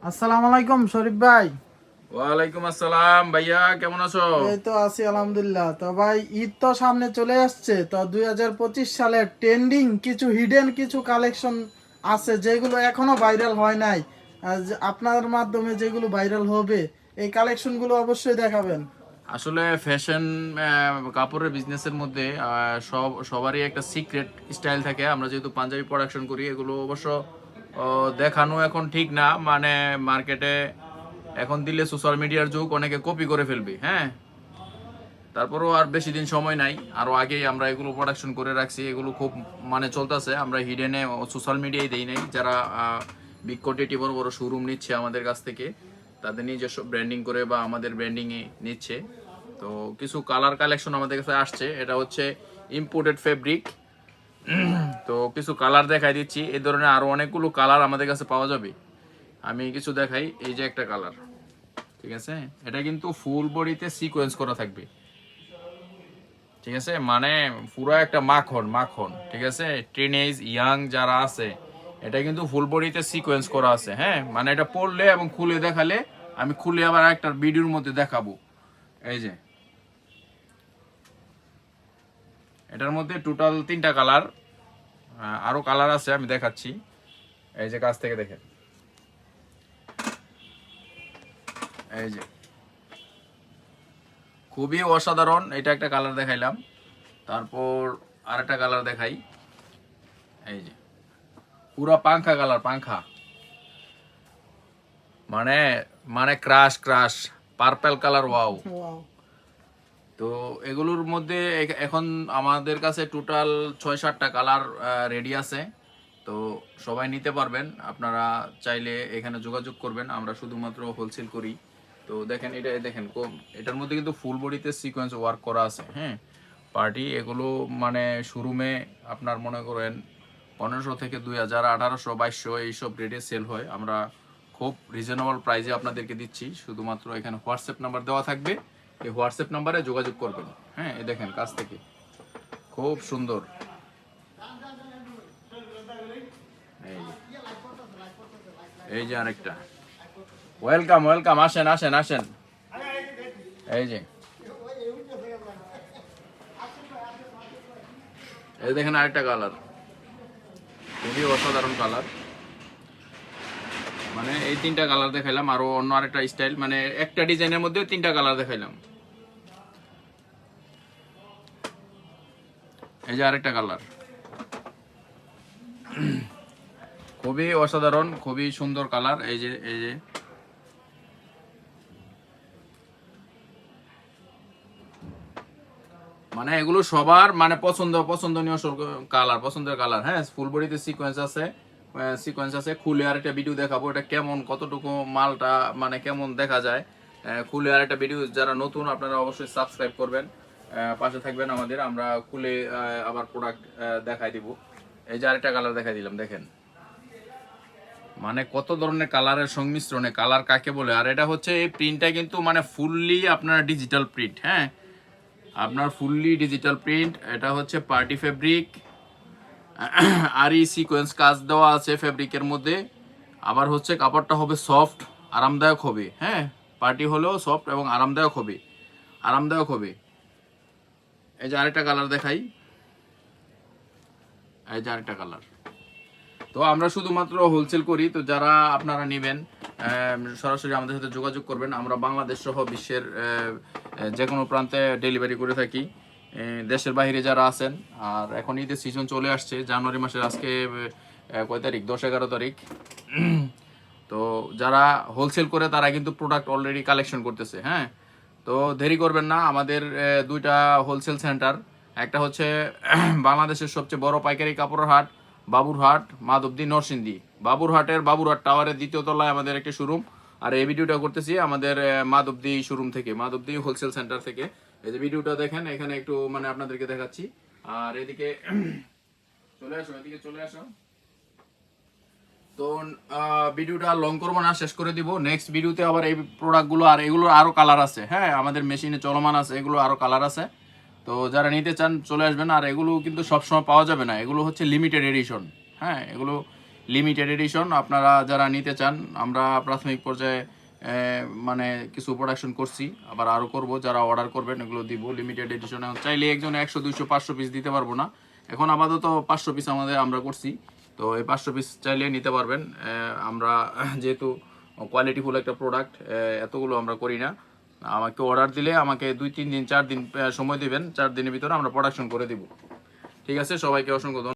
আসসালামু আলাইকুম শরীফ ভাই। ওয়ালাইকুম আসসালাম ভাইয়া, কেমন আছো? এই তো আছি আলহামদুলিল্লাহ। তো ভাই ঈদ তো সামনে চলে আসছে, তো 2025 সালের ট্রেন্ডিং কিছু হিডেন কিছু কালেকশন আছে যেগুলো এখনো ভাইরাল হয় নাই। আপনার মাধ্যমে যেগুলো ভাইরাল হবে এই কালেকশনগুলো অবশ্যই দেখাবেন। আসলে ফ্যাশন কাপড়ের বিজনেসের মধ্যে সবারই একটা সিক্রেট স্টাইল থাকে। আমরা যেহেতু পাঞ্জাবি প্রোডাকশন করি, এগুলো অবশ্য দেখানো এখন ঠিক না। মানে মার্কেটে এখন দিলে সোশ্যাল মিডিয়ার যুগ, অনেকে কপি করে ফেলবে। হ্যাঁ, তারপরও আর বেশি দিন সময় নাই, আরও আগেই আমরা এগুলো প্রোডাকশন করে রাখছি। এগুলো খুব মানে চলতেছে। আমরা হিডেনে সোশ্যাল মিডিয়ায় দেই নাই। যারা বিগ কোয়ান্টিটি বড় বড় শোরুম নিচ্ছে আমাদের কাছ থেকে, তাদের নিজস্ব ব্র্যান্ডিং করে বা আমাদের ব্র্যান্ডিংয়ে নিচ্ছে। তো কিছু কালার কালেকশন আমাদের কাছে আসছে, এটা হচ্ছে ইম্পোর্টেড ফেব্রিক। তো কিছু কালার দেখাই দিচ্ছি। এই ধরনের আরও অনেকগুলো কালার আমাদের কাছে পাওয়া যাবে। আমি কিছু দেখাই। এই যে একটা কালার, ঠিক আছে, এটা কিন্তু ফুল বডিতে সিকোয়েন্স করা থাকবে। ঠিক আছে, মানে পুরো একটা মাখন মাখন। ঠিক আছে, টিনেজ ইয়াং যারা আছে, এটা কিন্তু ফুল বডিতে সিকোয়েন্স করা আছে। হ্যাঁ, মানে এটা পরলে এবং খুলে দেখালে, আমি খুলে আবার একটা ভিডিওর মধ্যে দেখাবো। এই যে এটার মধ্যে টোটাল 3টা কালার, আরো কালার আছে, আমি দেখাচ্ছি। এই যে কাছ থেকে দেখেন, এই যে খুবই অসাধারণ। এটা একটা কালার দেখাইলাম, তারপর আরেকটা কালার দেখাই। এই যে পুরা পাংখা কালার, পাংখা মানে মানে crush crush purple colour, wow. Wow. তো এগুলোর মধ্যে এখন আমাদের কাছে টোটাল 6-7টা কালার রেডি আছে। তো সবাই নিতে পারবেন, আপনারা চাইলে এখানে যোগাযোগ করবেন। আমরা শুধুমাত্র হোলসেল করি। তো দেখেন, এটা দেখেন এটার মধ্যে কিন্তু ফুল বডিতে সিকোয়েন্স ওয়ার্ক করা আছে। হ্যাঁ, পার্টি এগুলো মানে শোরুমে আপনার মনে করেন 1500 থেকে 2000, 1800, 2200 এইসব রেটে সেল হয়। আমরা খুব রিজনেবল প্রাইসে আপনাদেরকে দিচ্ছি। শুধুমাত্র এখানে হোয়াটসঅ্যাপ নাম্বার দেওয়া থাকবে, এই হোয়াটসঅ্যাপ নাম্বারে যোগাযোগ করবেন। হ্যাঁ, এই দেখেন কাছ থেকে খুব সুন্দর। এই যে আরেকটা, ওয়েলকাম ওয়েলকাম, আসেন আসেন আসেন। এই যে এই দেখেন আরেকটা কালার, খুবই অসাধারণ কালার। মানে এই 3টা কালার দেখাইলাম, আরো অন্য আরেকটা স্টাইল, মানে একটা ডিজাইনের মধ্যে 3টা কালার দেখাইলাম। এই যে আরেকটা কালার, খুবই অসাধারণ, খুবই সুন্দর কালার। এই যে মানে এগুলো সবার মানে পছন্দনীয় কালার, পছন্দের কালার। হ্যাঁ, ফুল বডিতে সিকোয়েন্স আছে, খুলে আর একটা ভিডিও দেখাবো এটা কেমন, কতটুকু মালটা মানে কেমন দেখা যায়। খুলে আর একটা ভিডিও, যারা নতুন আপনারা অবশ্যই সাবস্ক্রাইব করবেন, পাশে থাকবেন আমাদের। আমরা খুলে আবার প্রোডাক্ট দেখাই দিব। এই যে আরেকটা কালার দেখাই দিলাম, দেখেন মানে কত ধরনের কালারের সংমিশ্রণে। কালার কাকে বলে? আর এটা হচ্ছে এই প্রিন্টটা কিন্তু মানে ফুললি আপনার ডিজিটাল প্রিন্ট। হ্যাঁ, আপনার ফুললি ডিজিটাল প্রিন্ট। এটা হচ্ছে পার্টি ফেব্রিক, আর এই সিকোয়েন্স কাজ দেওয়া আছে ফেব্রিকের মধ্যে। আবার হচ্ছে কাপড়টা হবে সফট, আরামদায়ক হবে। হ্যাঁ, পার্টি হলেও সফট এবং আরামদায়ক হবে, আরামদায়ক হবে। এই যে আরেকটা কালার দেখাই, এই যে আরেকটা কালার। তো আমরা শুধুমাত্র হোলসেল করি। তো যারা আপনারা নেবেন, সরাসরি আমাদের সাথে যোগাযোগ করবেন। আমরা বাংলাদেশ সহ বিশ্বের যে কোনো প্রান্তে ডেলিভারি করে থাকি, দেশের বাইরে যারা আছেন। আর এখন ঈদের সিজন চলে আসছে, জানুয়ারি মাসের আজকে কয় তারিখ? 10-11 তারিখ। তো যারা হোলসেল করে তারা কিন্তু প্রোডাক্ট অলরেডি কালেকশন করতেছে। হ্যাঁ, তো দেরি করবেন না। আমাদের 2টা হোলসেল সেন্টার, একটা হচ্ছে বাংলাদেশের সবচেয়ে বড় পাইকারি কাপড়ের হাট বাবুরহাট, মাধবদী, নরসিংদী। বাবুরহাট টাওয়ারের 2য় তলায় আমাদের একটি শোরুম। আর এই ভিডিওটা করতেছি আমাদের মাধবদী শোরুম থেকে, মাধবদী হোলসেল সেন্টার থেকে। এই যে ভিডিওটা দেখেন, এখানে একটু মানে আপনাদেরকে দেখাচ্ছি। আর এদিকে চলে আসো, এদিকে চলে আসো। তো ভিডিওটা লং করবো না, শেষ করে দিব। নেক্সট ভিডিওতে আবার এই প্রোডাক্টগুলো আর এগুলো আরো কালার আছে। হ্যাঁ, আমাদের মেশিনে চলমান আছে, এগুলো আরো কালার আছে। তো যারা নিতে চান চলে আসবেন। আর এগুলো কিন্তু সবসময় পাওয়া যাবে না, এগুলো হচ্ছে লিমিটেড এডিশন। হ্যাঁ, এগুলো লিমিটেড এডিশন। আপনারা যারা নিতে চান, আমরা প্রাথমিক পর্যায়ে মানে কিছু প্রোডাকশন করছি, আবার আরও করব। যারা অর্ডার করবেন এগুলো দিব লিমিটেড এডিশনে। চাইলে একজন 100 200 500 পিস দিতে পারবো না, এখন আপাতত 500 পিস আমরা করছি। তো এই 500 পিস চাইলে নিতে পারবেন। আমরা যেহেতু কোয়ালিটিফুল একটা প্রোডাক্ট, এতগুলো আমরা করি না। আমাকে অর্ডার দিলে আমাকে 2-3 দিন 4 দিন সময় দিবেন, 4 দিনের ভিতরে আমরা প্রোডাকশন করে দিব। ঠিক আছে, সবাইকে অসংখ্য ধন্যবাদ।